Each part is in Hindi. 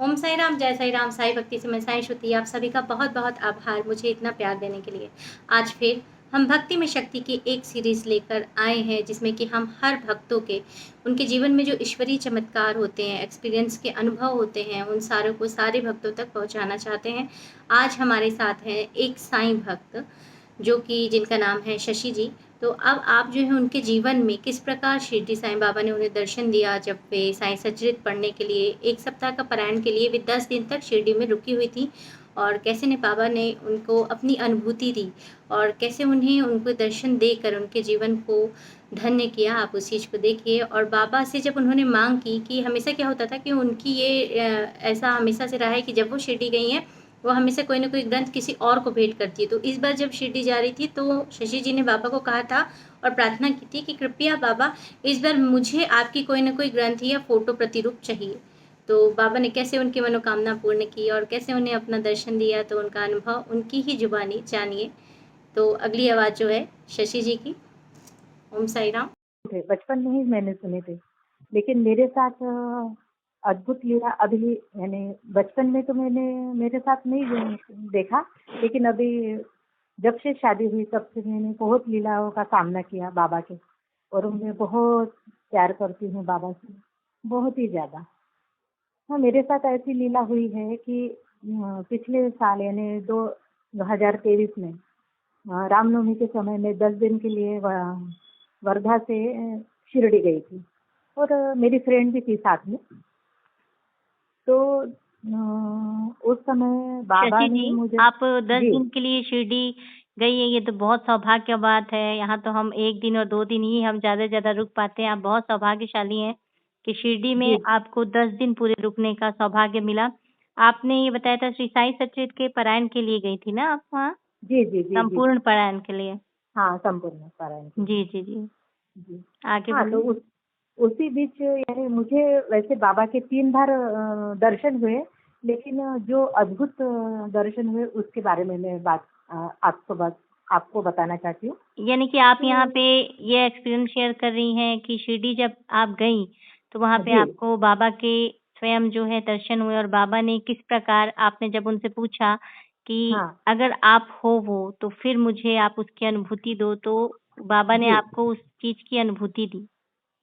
ओम साई राम, जय साई राम, साई भक्ति से मैं साई श्रुति। आप सभी का बहुत बहुत आभार मुझे इतना प्यार देने के लिए। आज फिर हम भक्ति में शक्ति की एक सीरीज लेकर आए हैं, जिसमें कि हम हर भक्तों के उनके जीवन में जो ईश्वरीय चमत्कार होते हैं, एक्सपीरियंस के अनुभव होते हैं, उन सारों को सारे भक्तों तक पहुंचाना चाहते हैं। आज हमारे साथ हैं एक साईं भक्त, जो कि जिनका नाम है शशि जी। तो अब आप जो है उनके जीवन में किस प्रकार शिरडी साईं बाबा ने उन्हें दर्शन दिया, जब वे साईं सचरित पढ़ने के लिए 1 सप्ताह का पारायण के लिए वे 10 दिन तक शिरडी में रुकी हुई थी, और कैसे ने बाबा ने उनको अपनी अनुभूति दी और कैसे उन्हें उनको दर्शन देकर उनके जीवन को धन्य किया, आप उस चीज़ को देखिए। और बाबा से जब उन्होंने मांग की कि हमेशा क्या होता था कि उनकी ये ऐसा हमेशा से रहा है कि जब वो शिरडी गई हैं, वो हमेशा कोई ना कोई ग्रंथ किसी और को भेंट करती है। तो इस बार जब शिरडी जा रही थी, तो शशि जी ने बाबा को कहा था और प्रार्थना की थी कि कृपया बाबा, इस बार मुझे आपकी कोई ना कोई ग्रंथ या फोटो प्रतिरूप चाहिए। तो बाबा ने कैसे उनकी मनोकामना पूर्ण की और कैसे उन्हें अपना दर्शन दिया, तो उनका अनुभव उनकी ही जुबानी जानिए। तो अगली आवाज़ जो है शशि जी की। ओम साई राम। थे, बचपन में ही मैंने सुने थे, लेकिन मेरे साथ अद्भुत लीला अभी, यानी बचपन में तो मैंने मेरे साथ नहीं देखा, लेकिन अभी जब से शादी हुई तब से मैंने बहुत लीलाओं का सामना किया बाबा के, और मैं बहुत प्यार करती हूँ बाबा से, बहुत ही ज्यादा। हाँ, मेरे साथ ऐसी लीला हुई है कि पिछले साल यानी 2023 में रामनवमी के समय में 10 दिन के लिए वर्धा से शिरडी गई थी, और मेरी फ्रेंड भी थी साथ में। तो उस समय बाबा शशि ने जी, मुझे आप 10 जी दिन के लिए शिरडी गई है, ये तो बहुत सौभाग्य की बात है। यहाँ तो हम 1 दिन और 2 दिन ही हम ज्यादा से ज्यादा रुक पाते हैं। आप बहुत सौभाग्यशाली हैं कि शिरडी में जी आपको 10 दिन पूरे रुकने का सौभाग्य मिला। आपने ये बताया था श्री साई सचरित के पारायण के लिए गई थी ना आप वहाँ? जी जी जी जी संपूर्ण पारायण के लिए। हाँ, संपूर्ण पारायण के जी लिए। जी जी, जी आगे हाँ, तो बोलिए। उसी बीच यानी मुझे वैसे बाबा के 3 बार दर्शन हुए, लेकिन जो अद्भुत दर्शन हुए उसके बारे में मैं आपको बताना चाहती हूँ। यानी कि आप यहाँ कि पे ये एक्सपीरियंस शेयर कर रही हैं कि शिरडी जब आप गई तो वहाँ पे जी आपको बाबा के स्वयं जो है दर्शन हुए, और बाबा ने किस प्रकार, आपने जब उनसे पूछा कि हाँ अगर आप हो वो तो फिर मुझे आप उसकी अनुभूति दो, तो बाबा ने जी आपको उस चीज की अनुभूति दी।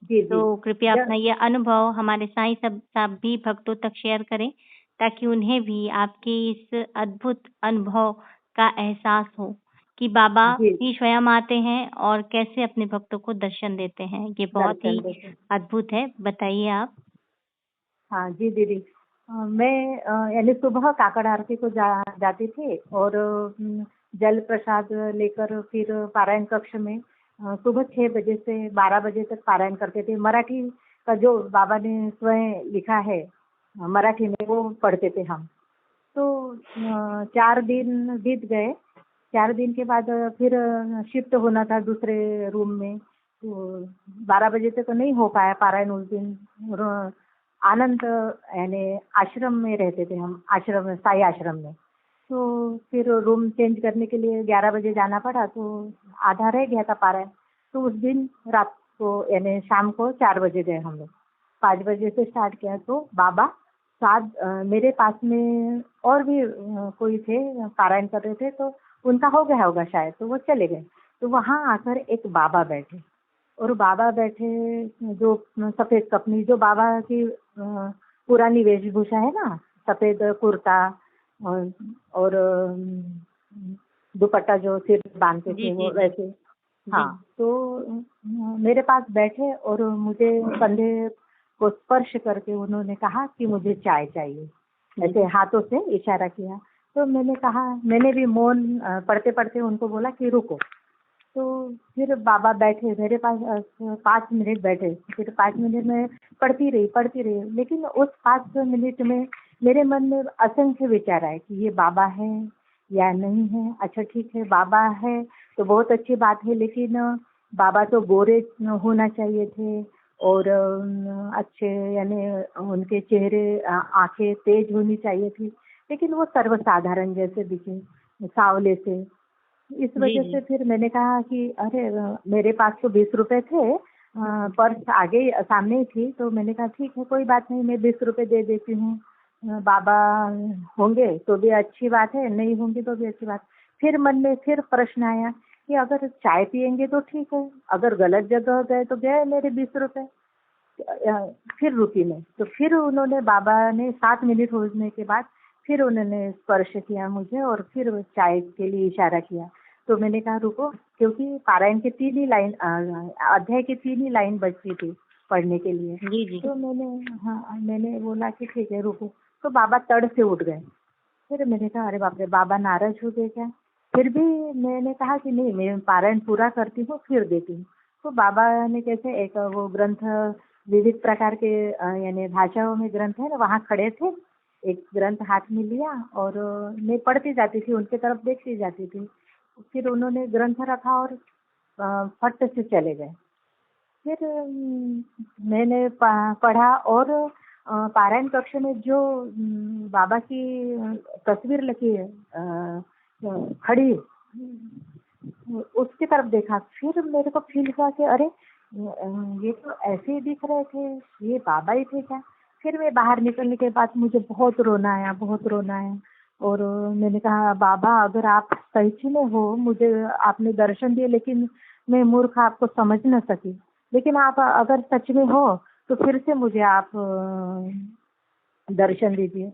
जी जी तो कृपया जब अपना ये अनुभव हमारे साईं सब सभी भक्तों तक शेयर करें, ताकि उन्हें भी आपके इस अद्भुत अनुभव का एहसास हो कि बाबा जी ही स्वयं आते हैं और कैसे अपने भक्तों को दर्शन देते हैं। ये बहुत दर्शन ही देते। अद्भुत है। बताइए आप। हाँ जी दीदी, मैं यानी सुबह काकड़ आरती को जाती थी, और जल प्रसाद लेकर फिर पारायण कक्ष में सुबह 6 बजे से 12 बजे तक पारायण करते थे। मराठी का जो बाबा ने स्वयं लिखा है मराठी में, वो पढ़ते थे हम। तो 4 दिन बीत गए। 4 दिन के बाद फिर शिफ्ट होना था दूसरे रूम में, तो 12 बजे तक तो नहीं हो पाया पारायण उस दिन। और आनंद यानी आश्रम में रहते थे हम, आश्रम में, साई आश्रम में। तो फिर रूम चेंज करने के लिए 11 बजे जाना पड़ा, तो आधा रह गया था पारायण। तो उस दिन रात को यानी शाम को 4 बजे गए हम लोग। 5 बजे से स्टार्ट किया, तो बाबा मेरे पास में और भी कोई थे पारायण कर रहे थे, तो उनका हो गया होगा शायद, तो वो चले गए। तो वहाँ आकर एक बाबा बैठे, और बाबा बैठे जो सफेद कपनी, जो बाबा की पुरानी वेशभूषा है ना, सफेद कुर्ता और दुपट्टा जो सिर पे बांधते जी थे जी वो जी वैसे। जी। हाँ, तो मेरे पास बैठे और मुझे कंधे को स्पर्श करके उन्होंने कहा कि मुझे चाय चाहिए, ऐसे हाथों से इशारा किया। तो मैंने कहा, मैंने भी मौन पढ़ते पढ़ते उनको बोला कि रुको। तो फिर बाबा बैठे मेरे पास, 5 मिनट बैठे। फिर 5 मिनट में पढ़ती रही, लेकिन उस 5 मिनट में मेरे मन में असंख्य विचार आए कि ये बाबा है या नहीं है। अच्छा ठीक है, बाबा है तो बहुत अच्छी बात है, लेकिन बाबा तो गोरे होना चाहिए थे, और अच्छे यानी उनके चेहरे आंखें तेज होनी चाहिए थी, लेकिन वो सर्वसाधारण जैसे दिखे, सावले से। इस जी वजह जी से फिर मैंने कहा कि अरे मेरे पास तो 20 रुपए थे, पर्स आगे सामने ही थी, तो मैंने कहा ठीक है कोई बात नहीं, मैं 20 रुपए दे देती हूँ। बाबा होंगे तो भी अच्छी बात है, नहीं होंगे तो भी अच्छी बात। फिर मन में फिर प्रश्न आया कि अगर चाय पियेंगे तो ठीक है, अगर गलत जगह गए तो गए मेरे 20 रुपए। फिर रुकी मैं, तो फिर उन्होंने, बाबा ने 7 मिनट होने के बाद फिर उन्होंने स्पर्श किया मुझे और फिर चाय के लिए इशारा किया। तो मैंने कहा रुको, क्योंकि पारायण के 3 ही लाइन, अध्याय की 3 ही लाइन बचती थी पढ़ने के लिए। जी जी। तो मैंने बोला कि ठीक है रुको। तो बाबा तड़ से उठ गए। फिर मैंने कहा अरे बाप रे, बाबा नाराज हो गए क्या? फिर भी मैंने कहा कि नहीं, मैं पारायण पूरा करती हूँ फिर देती हूँ। तो बाबा ने कैसे, एक वो ग्रंथ, विविध प्रकार के यानी भाषाओं में ग्रंथ है ना, वहाँ खड़े थे, एक ग्रंथ हाथ में लिया और मैं पढ़ती जाती थी, उनके तरफ देखती जाती थी। फिर उन्होंने ग्रंथ रखा और फट से चले गए। फिर मैंने पढ़ा और पारायण कक्ष में जो बाबा की तस्वीर लगी है, खड़ी, उसकी तरफ देखा। फिर मेरे को फील हुआ कि अरे ये तो ऐसे ही दिख रहे थे, ये बाबा ही थे क्या? फिर मैं बाहर निकलने के बाद मुझे बहुत रोना आया, बहुत रोना आया। और मैंने कहा बाबा, अगर आप सच में हो, मुझे आपने दर्शन दिए, लेकिन मैं मूर्ख आपको समझ न सकी, लेकिन आप अगर सच में हो तो फिर से मुझे आप दर्शन दीजिए।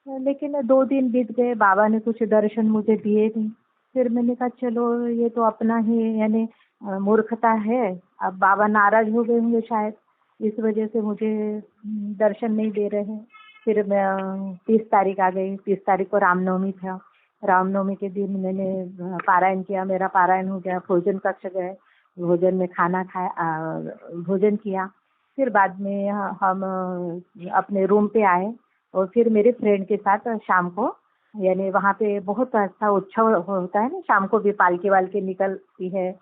लेकिन 2 दिन बीत गए, बाबा ने कुछ दर्शन मुझे दिए नहीं। फिर मैंने कहा चलो, ये तो अपना ही यानी मूर्खता है। अब बाबा नाराज हो गए होंगे शायद, इस वजह से मुझे दर्शन नहीं दे रहे हैं। फिर मैं 30 तारीख आ गई, 30 तारीख को रामनवमी था। रामनवमी के दिन मैंने पारायण किया, मेरा पारायण हो गया। भोजन कक्ष गए, भोजन में खाना खाया, भोजन किया। फिर बाद में हम अपने रूम पे आए और फिर मेरे फ्रेंड के साथ शाम को, यानी वहाँ पे बहुत अच्छा उत्सव होता है ना, शाम को भी पालकी वालकी निकलती है,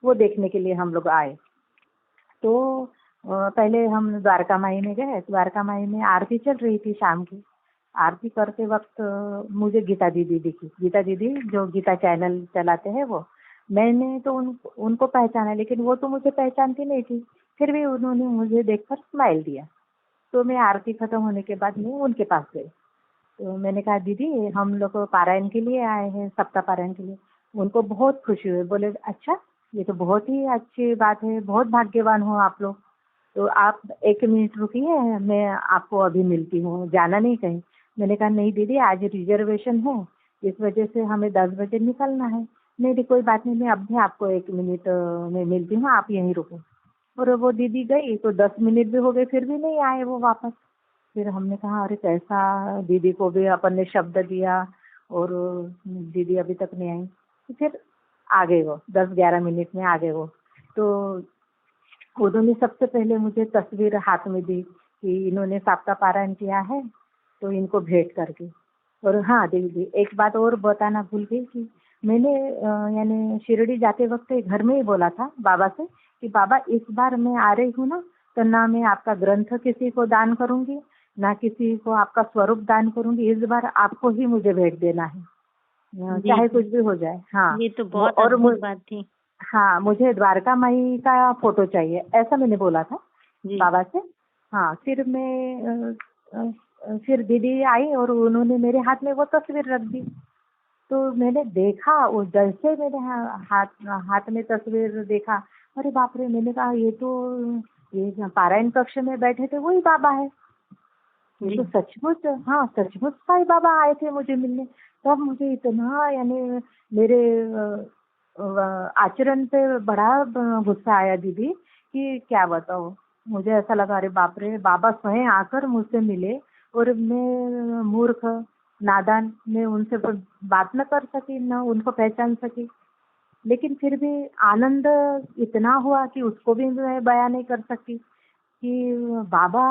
वो देखने के लिए हम लोग आए। तो पहले हम द्वारका माई में गए। द्वारका माई में आरती चल रही थी शाम की। आरती करते वक्त मुझे गीता दीदी दिखी। गीता दीदी जो गीता चैनल चलाते हैं वो, मैंने तो उनको पहचाना, लेकिन वो तो मुझे पहचानती नहीं थी। फिर भी उन्होंने मुझे देखकर स्माइल दिया। तो मैं आरती खत्म होने के बाद मैं उनके पास गई। तो मैंने कहा दीदी, हम लोग पारायण के लिए आए हैं, सप्ताह पारायण के लिए। उनको बहुत खुशी हुई, बोले अच्छा, ये तो बहुत ही अच्छी बात है, बहुत भाग्यवान हो आप लोग। तो आप 1 मिनट रुकिए, मैं आपको अभी मिलती हूँ, जाना नहीं कहीं। मैंने कहा नहीं दीदी, आज रिजर्वेशन है, इस वजह से हमें 10 बजे निकलना है। नहीं दी, कोई बात नहीं, मैं अब भी आपको 1 मिनट में मिलती हूँ, आप यहीं रुको। और वो दीदी गई तो 10 मिनट भी हो गए, फिर भी नहीं आए वो वापस। फिर हमने कहा अरे कैसा, दीदी को भी अपन ने शब्द दिया और दीदी अभी तक नहीं आई। तो फिर आ गए वो, 10-11 मिनट में आ गए वो। तो उन्होंने सबसे पहले मुझे तस्वीर हाथ में दी कि इन्होंने सप्ताह पारायण किया है, तो इनको भेंट करके। और हाँ दीदी, एक बात और बताना भूल गई कि मैंने यानी शिरडी जाते वक्त घर में ही बोला था बाबा से कि बाबा, इस बार मैं आ रही हूँ ना, तो ना मैं आपका ग्रंथ किसी को दान करूंगी, ना किसी को आपका स्वरूप दान करूंगी। इस बार आपको ही मुझे भेंट देना है, जी चाहे जी। कुछ भी हो जाए। हाँ, ये तो वो बहुत और अद्भुत बात थी। हाँ, मुझे द्वारका माई का फोटो चाहिए, ऐसा मैंने बोला था जी बाबा से। हाँ, फिर मैं फिर दीदी आई और उन्होंने मेरे हाथ में वो तस्वीर रख दी। तो मैंने देखा, वो जैसे मैंने हाथ हाथ में तस्वीर देखा, अरे बाप रे, मैंने कहा ये तो, ये पारायण कक्ष में बैठे थे वही बाबा है। ये जी। तो सचमुच, हाँ सचमुच साईं बाबा आए थे मुझे मिलने। तब मुझे इतना यानी मेरे आचरण पे बड़ा गुस्सा आया दीदी, कि क्या बताओ। मुझे ऐसा लगा अरे बाप रे, बाबा स्वयं आकर मुझसे मिले और मैं मूर्ख, नादान, मैं उनसे बात न कर सकी, न उनको पहचान सकी। लेकिन फिर भी आनंद इतना हुआ कि उसको भी मैं बयां नहीं कर सकती कि बाबा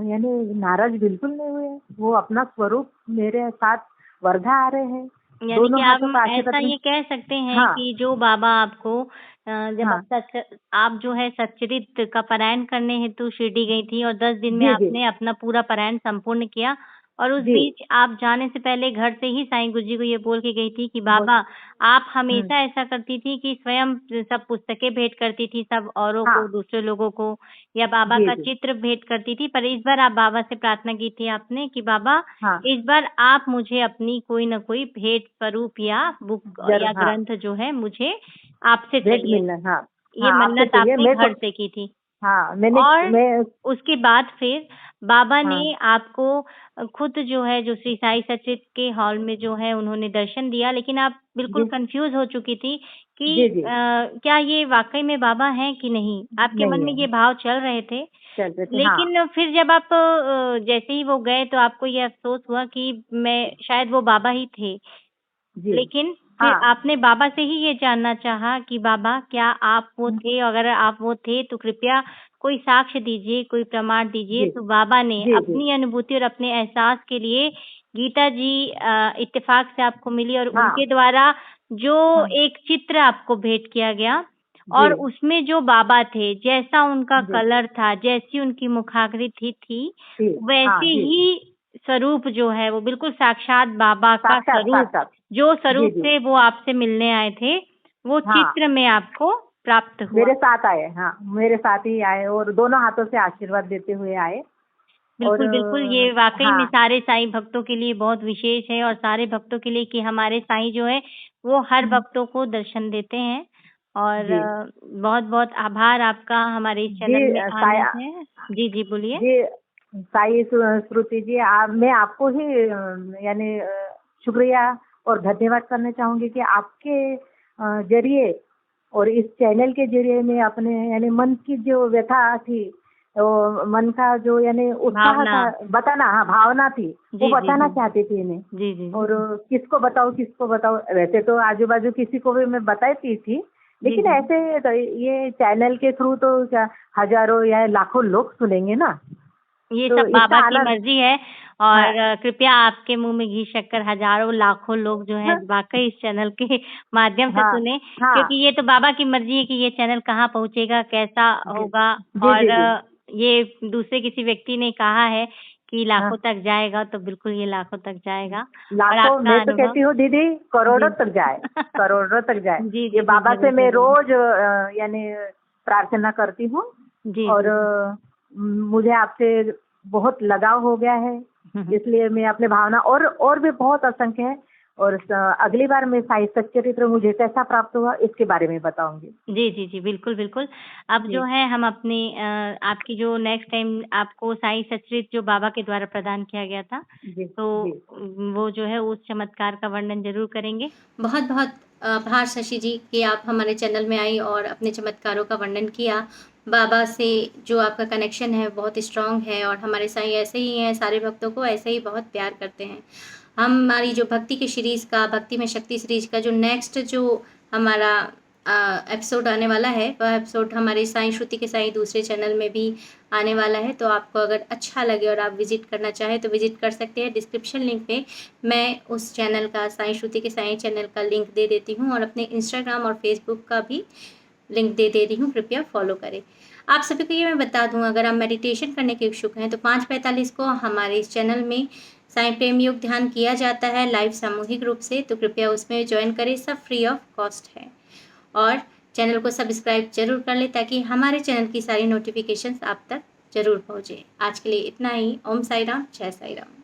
यानी नाराज बिल्कुल नहीं हुए। वो अपना स्वरूप मेरे साथ वर्धा आ रहे हैं, यानी कि दोनों हाथों हम का ऐसा आशीर्वाद में। ये कह सकते हैं हाँ, कि जो बाबा आपको जब हाँ, आप जो है सच्चरित्र का पारायण करने हेतु शिरडी गई थी और 10 दिन में जी, जी, आपने अपना पूरा पारायण संपूर्ण किया और उस जी बीच आप जाने से पहले घर से ही साईं गुरुजी को ये बोल के गई थी कि बोल बाबा आप हम्म हमेशा ऐसा करती थी कि स्वयं सब पुस्तकें भेंट करती थी सब औरों हाँ को, दूसरे लोगों को, या बाबा जी का जी चित्र भेंट करती थी, पर इस बार आप बाबा से प्रार्थना की थी आपने कि बाबा हाँ इस बार आप मुझे अपनी कोई न कोई भेंट स्वरूप या बुक जरूर या हाँ ग्रंथ जो है मुझे आपसे भेंट चाहिए। मिलना हाँ ये हाँ आपसे मन्नत चाहिए आपने मेरे को घर से की थी। हाँ मैंने और मैं उसके बाद फिर बाबा ने हाँ आपको खुद जो है जो श्री साई सचित के हॉल में जो है उन्होंने दर्शन दिया, लेकिन आप बिल्कुल जी कंफ्यूज हो चुकी थी कि जी जी क्या ये वाक़ई में बाबा हैं कि नहीं? आपके मन नहीं में है ये भाव चल रहे थे। चल रहे थे हाँ लेकिन फिर जब आप जैसे ही वो गए तो आपको ये अफ़सोस हुआ कि मैं शायद वो बाबा ही थे। जी लेकिन फिर हाँ आपने बाबा से ही ये जानना चाहा कि बाबा क्या आप वो हम्म, थे? अगर आप वो थे तो कृपया कोई साक्ष्य दीजिए, कोई प्रमाण दीजिए। जी तो बाबा ने जी जी अपनी अनुभूति और अपने एहसास के लिए गीता जी इत्तेफ़ाक से आपको मिली और हाँ उनके द्वारा जो हाँ एक चित्र आपको भेंट किया गया जी और उसमें जो बाबा थे, जैसा उनका जी कलर था, जैसी उनकी मुखाकृति थी, जी हाँ वैसे जी ही स्वरूप जो है वो बिल्कुल साक्षात बाबा का साक्षात स्वरूप साक्षात जो जी स्वरूप जी से वो आपसे मिलने आए थे, वो हाँ चित्र में आपको प्राप्त हुआ। मेरे साथ आए हाँ मेरे साथ ही आए और दोनों हाथों से आशीर्वाद देते हुए आए और बिल्कुल, बिल्कुल, ये वाक़ई में हाँ सारे साईं भक्तों के लिए बहुत विशेष है और सारे भक्तों के लिए कि हमारे साईं जो है, वो हर हम्म, भक्तों को दर्शन देते हैं और जी बहुत-बहुत आभार आपका हमारे इस जी चैनल में आने साया से। जी, जी, बोलिए। जी साई श्रुति जी मैं आपको ही यानी शुक्रिया और धन्यवाद करना चाहूंगी कि आपके जरिए और इस चैनल के जरिए मैं अपने यानी मन की जो व्यथा थी तो मन का जो यानी उत्साह भावना। था बताना हाँ भावना थी वो जी, जी, बताना जी। चाहती थी मैं जी, जी। और किसको बताऊं वैसे तो आजू बाजू किसी को भी मैं बताती थी जी, लेकिन जी। ऐसे तो ये चैनल के थ्रू तो क्या हजारों या लाखों लोग सुनेंगे ना ये तो सब इसका बाबा की आनंद मर्ज़ी है हाँ और कृपया आपके मुँह में घी शक्कर हज़ारों लाखों लोग जो हैं वाक़ई इस चैनल के माध्यम से हाँ सुनें, हाँ क्योंकि ये तो बाबा की मर्ज़ी है कि ये चैनल कहाँ पहुँचेगा, कैसा जी होगा जी और जी जी ये दूसरे किसी व्यक्ति ने कहा है कि लाखों हाँ तक जाएगा, तो बिल्कुल ये लाखों तक जाएगा और लाखों आपका मैं तो अनुभव कहती हूँ दीदी करोड़ों जी। तक जाए करोड़ों तक जाए जी, ये जी, जी, बाबा से ज़रूर, मैं ज़रूर। रोज यानी प्रार्थना करती हूँ जी, और जी, जी। मुझे आपसे बहुत लगाव हो गया है हुँ, हुँ। इसलिए मैं अपने भावना और भी बहुत असंख्य है और अगली बार मैं साई सच्चरित्र मुझे कैसा प्राप्त हुआ इसके बारे में बताऊंगी जी, जी, जी। बिल्कुल, बिल्कुल। अब जो जी है हम अपने आपकी जो नेक्स्ट टाइम आपको साईं सचरित जो बाबा के द्वारा प्रदान किया गया था, जी तो जी वो जो है उस चमत्कार का वर्णन ज़रूर करेंगे। बहुत-बहुत आभार शशि जी कि आप हमारे चैनल में आई और अपने चमत्कारों का वर्णन किया। बाबा से जो आपका कनेक्शन है बहुत स्ट्रॉन्ग है और हमारे साईं ऐसे ही हैं, सारे भक्तों को ऐसे ही बहुत प्यार करते हैं। हमारी जो भक्ति की सीरीज़ का भक्ति में शक्ति सीरीज़ का जो नेक्स्ट जो हमारा एपिसोड आने वाला है, वह एपिसोड हमारे साईं श्रुति के साईं दूसरे चैनल में भी आने वाला है। तो आपको अगर अच्छा लगे और आप विज़िट करना चाहें तो विज़िट कर सकते हैं। डिस्क्रिप्शन लिंक पे मैं उस चैनल का साईं श्रुति के साईं चैनल का लिंक दे देती हूँ और अपने इंस्टाग्राम और फेसबुक का भी लिंक दे रही हूँ, कृपया फॉलो करें। आप सभी को ये मैं बता दूँ अगर आप मेडिटेशन करने के इच्छुक हैं तो 5:45 को हमारे इस चैनल में साईं प्रेम योग ध्यान किया जाता है लाइव सामूहिक रूप से, तो कृपया उसमें ज्वाइन करें, सब फ्री ऑफ कॉस्ट है। और चैनल को सब्सक्राइब ज़रूर कर लें ताकि हमारे चैनल की सारी नोटिफिकेशंस आप तक ज़रूर पहुँचे। आज के लिए इतना ही। ओम साई राम, जय साई राम।